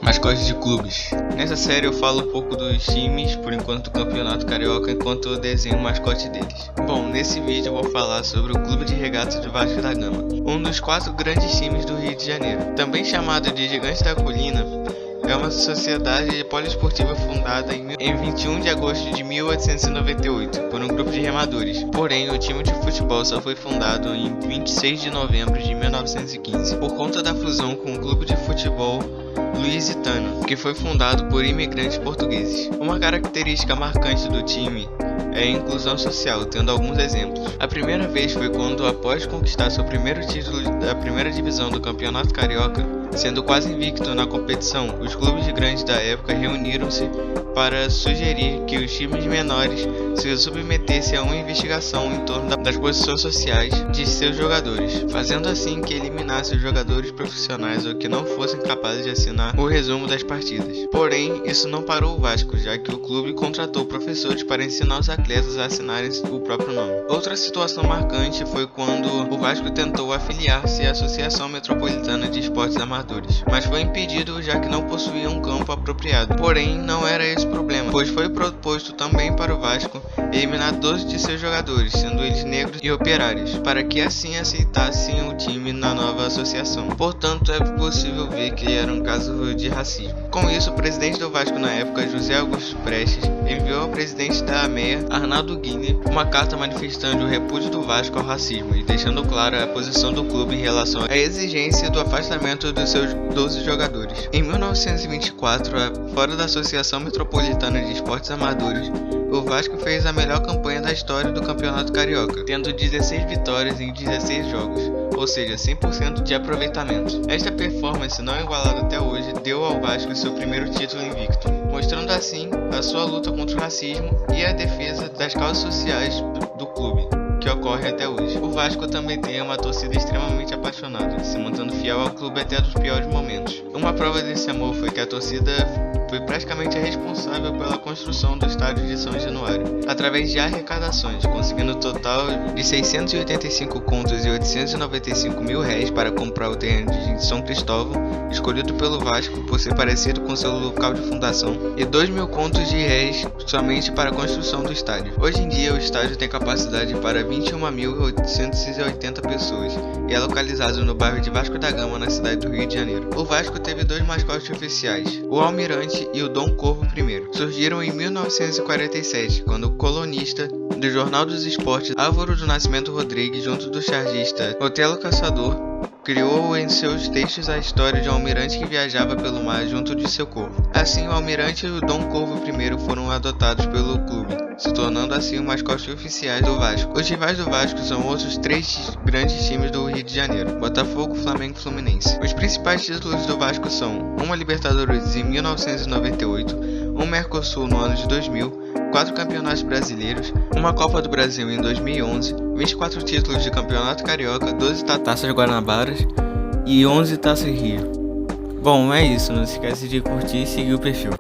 Mascotes de clubes. Nessa série eu falo um pouco dos times, por enquanto do Campeonato Carioca, enquanto eu desenho o mascote deles. Bom, nesse vídeo eu vou falar sobre o Clube de Regatas do Vasco da Gama, um dos 4 grandes times do Rio de Janeiro. Também chamado de Gigantes da Colina, é uma sociedade poliesportiva fundada em 21 de agosto de 1898 por um grupo de remadores. Porém, o time de futebol só foi fundado em 26 de novembro de 1915 por conta da fusão com o clube de futebol Lusitano, que foi fundado por imigrantes portugueses. Uma característica marcante do time é a inclusão social, tendo alguns exemplos. A primeira vez foi quando, após conquistar seu primeiro título da primeira divisão do Campeonato Carioca, sendo quase invicto na competição, os clubes grandes da época reuniram-se para sugerir que os times menores se submetessem a uma investigação em torno das posições sociais de seus jogadores, fazendo assim que eliminasse os jogadores profissionais ou que não fossem capazes de assinar o resumo das partidas. Porém, isso não parou o Vasco, já que o clube contratou professores para ensinar os atletas a assinarem o próprio nome. Outra situação marcante foi quando o Vasco tentou afiliar-se à Associação Metropolitana de Esportes Amadores, mas foi impedido já que não possuía um campo apropriado. Porém, não era esse o problema, pois foi proposto também para o Vasco eliminar 12 de seus jogadores, sendo eles negros e operários, para que assim aceitassem o time na nova associação. Portanto, é possível ver que era um caso de racismo. Com isso, o presidente do Vasco na época, José Augusto Prestes, enviou ao presidente da AMEA, Arnaldo Guilherme, uma carta manifestando o repúdio do Vasco ao racismo e deixando clara a posição do clube em relação à exigência do afastamento dos seus 12 jogadores. Em 1924, fora da Associação Metropolitana de Esportes Amadores, o Vasco fez a melhor campanha da história do Campeonato Carioca, tendo 16 vitórias em 16 jogos, ou seja, 100% de aproveitamento. Esta performance, não igualada até hoje, deu ao Vasco seu primeiro título invicto, mostrando assim a sua luta contra o racismo e a defesa das causas sociais do clube, que ocorre até hoje. O Vasco também tem uma torcida extremamente apaixonada, se mantendo fiel ao clube até dos piores momentos. Uma prova desse amor foi que a torcida foi praticamente a responsável pela construção do estádio de São Januário, através de arrecadações, conseguindo um total de 685 contos e 895 mil réis para comprar o terreno de São Cristóvão, escolhido pelo Vasco por ser parecido com seu local de fundação, e 2.000 contos de réis somente para a construção do estádio. Hoje em dia, o estádio tem capacidade para 21.880 pessoas e é localizado no bairro de Vasco da Gama, na cidade do Rio de Janeiro. O Vasco teve 2 mascotes oficiais, o Almirante e o Dom Corvo I. Surgiram em 1947, quando o colunista do Jornal dos Esportes Álvaro do Nascimento Rodrigues, junto do chargista Otelo Caçador, criou em seus textos a história de um almirante que viajava pelo mar junto de seu corvo. Assim, o Almirante e o Dom Corvo I foram adotados pelo clube, se tornando assim os mascotes oficiais do Vasco. Os rivais do Vasco são outros 3 grandes times do Rio de Janeiro: Botafogo, Flamengo e Fluminense. Os principais títulos do Vasco são uma Libertadores em 1998, um Mercosul no ano de 2000, 4 campeonatos brasileiros, uma Copa do Brasil em 2011, 24 títulos de Campeonato Carioca, 12 Taças Guanabaras e 11 Taças Rio. Bom, é isso, não se esquece de curtir e seguir o perfil.